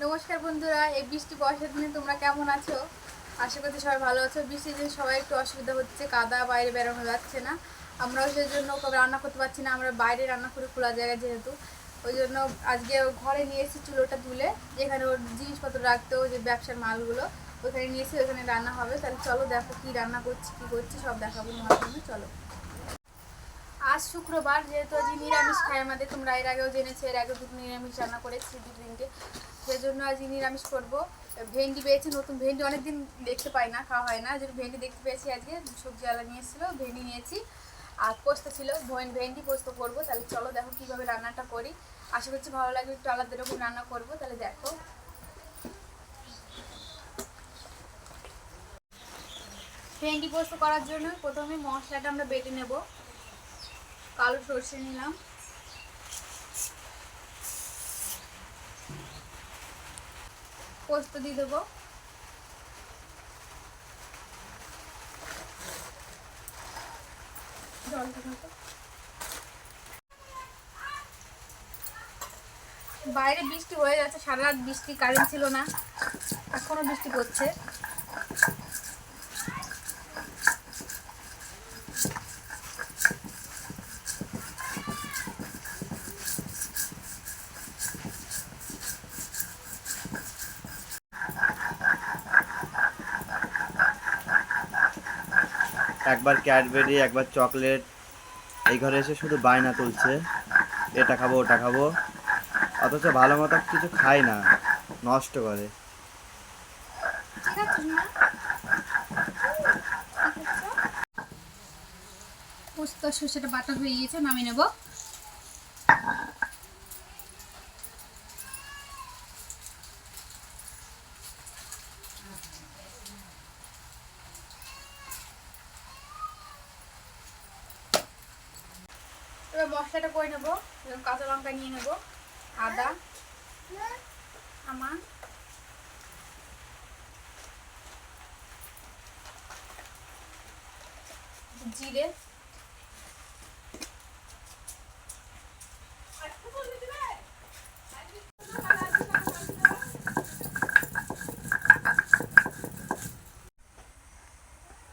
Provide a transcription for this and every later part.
নমস্কার বন্ধুরা, এই বৃষ্টি বর্ষার দিনে তোমরা কেমন আছো? আশা করছি সবাই ভালো আছো। বৃষ্টির দিনে সবাই একটু অসুবিধা হচ্ছে, কাদা, বাইরে বেরোনো যাচ্ছে না। আমরাও সেই জন্য রান্না করতে পারছি না, আমরা বাইরে রান্না করি খোলা জায়গায় যেহেতু। ওই জন্য আজকে ঘরে নিয়ে এসেছি চুলোটা তুলে, যেখানে ওর জিনিসপত্র রাখতো, যে ব্যবসার মালগুলো ওখানে নিয়ে এসে ওখানে রান্না হবে। তাহলে চলো দেখো কী রান্না করছি, কী করছি সব দেখাবো তোমার সঙ্গে। চলো। আজ শুক্রবার, যেহেতু আজ নিরামিষ খাই আমাদের, তোমরা এর আগেও জেনেছো, এর আগেও দুটো নিরামিষ রান্না করেছি দুদিনকে, সেই জন্য আজ নিরামিষ করবো। ভেন্ডি পেয়েছি, নতুন ভেন্ডি, অনেকদিন দেখতে পাই না, খাওয়া হয় না, যে ভেন্ডি দেখতে পেয়েছি আজকে। সবজিওয়ালা নিয়ে এসেছিলো, ভেন্ডি নিয়েছি। আর পোস্ত ছিল, ভেন্ডি পোস্ত করবো। তাহলে চলো দেখো কীভাবে রান্নাটা করি। আশা করছি ভালো লাগবে, একটু আলাদা রকম রান্না করবো। তাহলে দেখো। ভেন্ডি পোস্ত করার জন্য প্রথমে মশলাটা আমরা বেটে নেব। কালো সর্ষে নিলাম, পোস্ত দিয়ে দেবো, বাইরে বৃষ্টি হয়ে যাচ্ছে, সারা রাত বৃষ্টি, কারেন্ট ছিল না, এখনো বৃষ্টি পড়ছে। একবার ক্যাডবেরি, একবার চকলেট, এই ঘরে এসে শুধু বায়না তুলছে, এটা খাবো ওটা খাবো, অথচ ভালো মতো কিছু খায় না, নষ্ট করে। পোস্ত সর্ষেটা বাটা হয়ে গিয়েছে, নামিয়ে নেব। এবার মশলাটা করে নেবো। কাঁচা লঙ্কা নিয়ে নেব, আদা, আমার জিরে,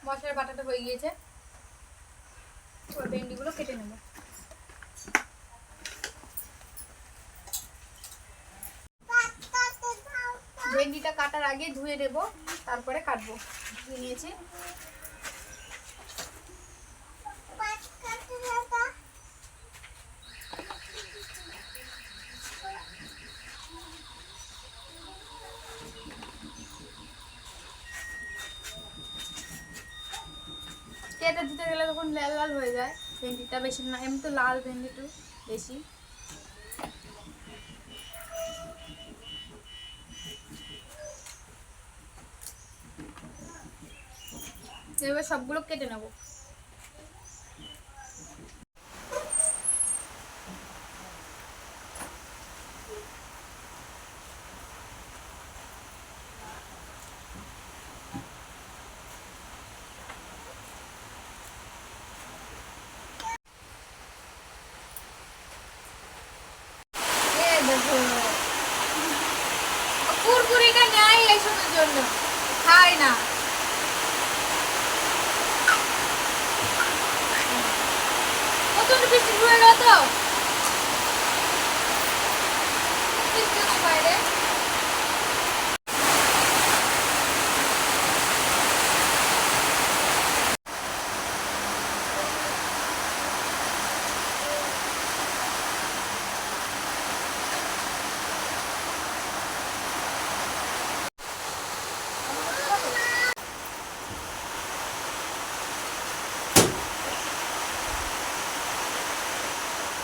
মশলার বাটাটা হয়ে গিয়েছে। এবার ভেন্ডিগুলো কেটে নেব। ভেন্ডিটা কাটার আগে ধুয়ে নেব, তারপরে কাটবো। ধুয়ে নিয়েছি। কেটে দিতে গেলে তখন লাল লাল হয়ে যায় ভেন্ডিটা, বেশি না, এমনি তো লাল ভেন্ডি একটু বেশি। এবার সবগুলো কেটে নেব। কুরকুরিটা নেয় এইসবের জন্য, খায় না। প্রচন্ড বৃষ্টি হয়ে গেল তো বাইরে।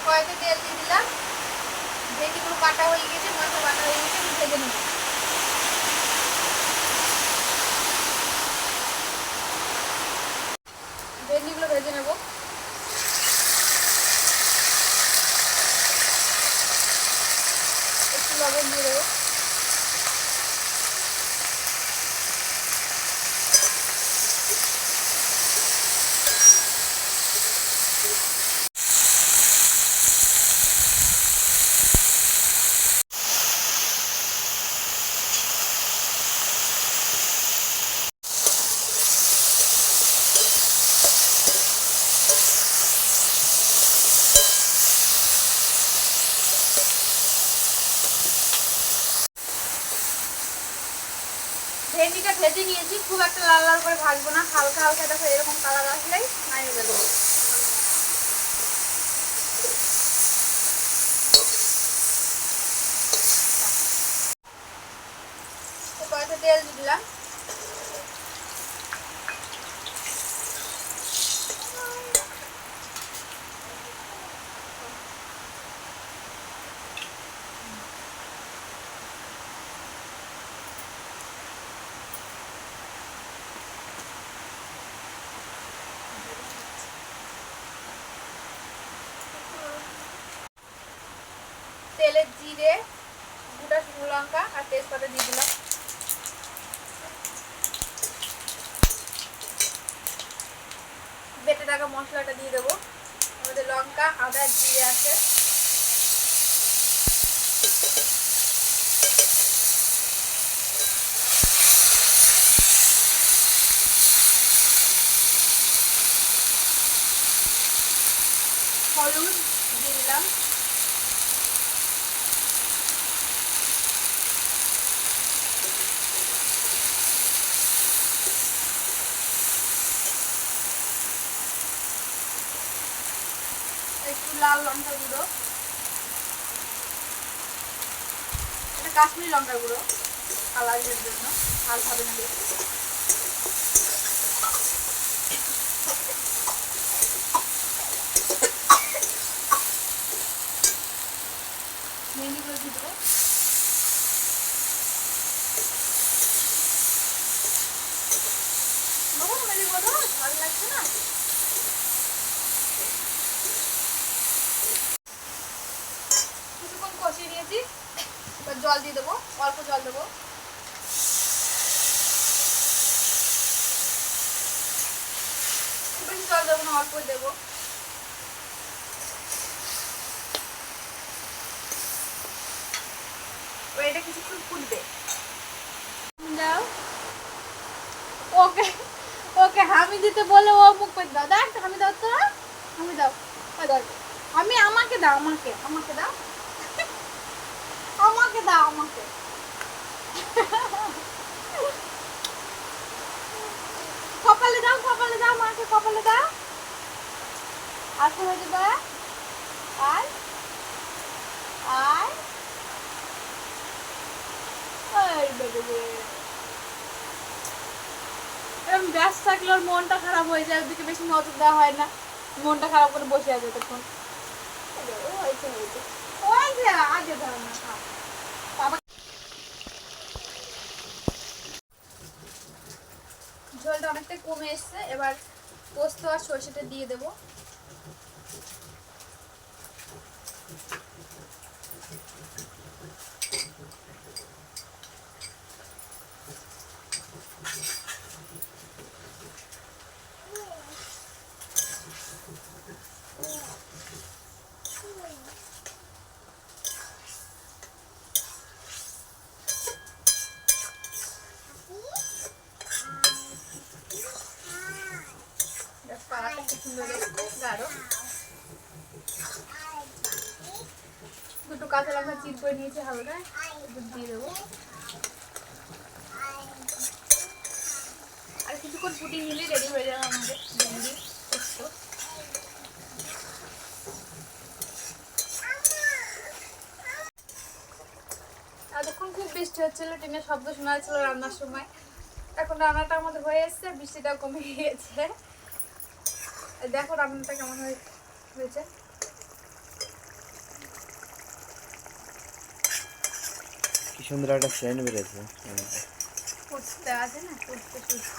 কয়েকটা তেল দিয়ে দিলাম, ভেন্ডিগুলো কাটা হয়ে গেছে, মশলা বাটা হয়ে গেছে, ভেজে নেব। ভেন্ডিগুলো ভেজে নেব। একটু লবণ দিয়ে দেবো। ভেন্ডিটা ভেজে নিয়েছি, খুব একটা লাল লাল করে ভাজবো না, হালকা হালকা দেখো এরকম কালার আসলেই নামিয়ে দেবো। কড়াইতে তেল দিয়ে দিলাম। তেলে জিরে, গোটা শুকনো লঙ্কা আর তেজপাতা দিয়ে দিলাম। বেটে রাখা মশলাটা দিয়ে দেবো। আমাদের লঙ্কা, আদা, জিরে আছে। হলুদ দিয়ে দিলাম। একটু লাল লঙ্কা গুঁড়ো, এটা কাশ্মীরি লঙ্কা গুঁড়ো, কালারের জন্য, ঝাল হবে না বেশি। ভেন্ডিগুলো দিয়ে দেবো। ভালো লাগছে না। কিছুক্ষণ কষিয়ে নিয়েছি, এবার জল দিয়ে দেবো, অল্প জল দেবো। বেশি জল দেবো না, অল্প দেবো। এটা কিছুক্ষণ ফুটবে। দাও ওকে, ওকে হামি দিতে বলে ও মুখ করে দাও। দেখ হামি দাও তো, হামি দাও, আমি আমাকে দাও, আমাকে আমাকে দাও, আমাকে দাও, আমাকে। কপালে দাও, কপালে দাও, মাকে কপালে দাও। আর কোথায় দেবে? আর আর এরকম ব্যস্ত থাকলে ওর মনটা খারাপ হয়ে যায়, ওদিকে বেশি নজর দেওয়া হয় না, মনটা খারাপ করে বসে আছে তখন। ঝোলটা অনেকটাই কমে এসছে, এবার পোস্ত আর সরষেটা দিয়ে দেবো। দুটো কাঁচা লঙ্কা চির করে নিয়েছি হালকা, দিয়ে দেবো। আর কিছুক্ষণ ফুটিয়ে নিলে রেডি হয়ে যাবে আমাদের ভেন্ডি পোস্ত। এতক্ষণ খুব বৃষ্টি হচ্ছিল, টিনের শব্দ শোনা যাচ্ছিল রান্নার সময়। এখন রান্নাটা আমাদের হয়ে এসছে, বৃষ্টিটা কমে গিয়েছে। দেখো রান্নাটা কেমন হয়েছে। কি সুন্দর একটা সেন্ট বেরিয়েছে। পোস্ত আছে না, পোস্ত সুস্ত।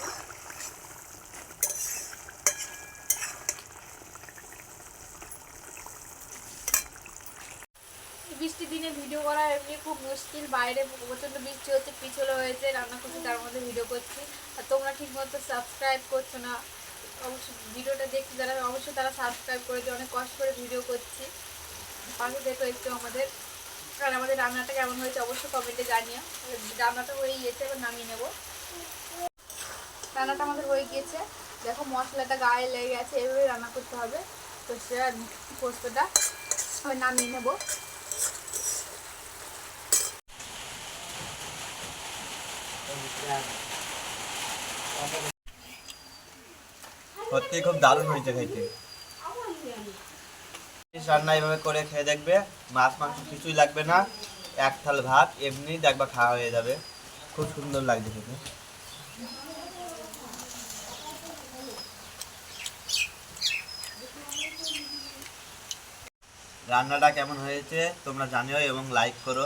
বৃষ্টির দিনে ভিডিও করা এমনি খুব মুশকিল, বাইরে প্রচণ্ড বৃষ্টি হচ্ছে, পিছলে হয়েছে, রান্না করছি তার মধ্যে ভিডিও করছি। আর তোমরা ঠিকমতো সাবস্ক্রাইব করছো না, অবশ্যই ভিডিওটা দেখছি যারা অবশ্যই তারা সাবস্ক্রাইব করেছে, অনেক কষ্ট করে ভিডিও করছি, পাশে দেখো একটু আমাদের। আর আমাদের রান্নাটা কেমন হয়েছে অবশ্যই কমেন্টে জানিও। রান্নাটা হয়ে গিয়েছে, এবার নামিয়ে নেব। রান্নাটা আমাদের হয়ে গিয়েছে, দেখো মশলাটা গায়ে লেগে গেছে, এভাবে রান্না করতে হবে। তো সে পোস্তটা নামিয়ে নেবো। সত্যি খুব দারুণ হয়েছে খেতে। রান্না এইভাবে করে খেয়ে দেখবে, মাছ মাংস কিছুই লাগবে না, এক থাল ভাত এমনি দেখবা খাওয়া হয়ে যাবে। খুব সুন্দর লাগছে খেতে। রান্নাটা কেমন হয়েছে তোমরা জানিও এবং লাইক করো।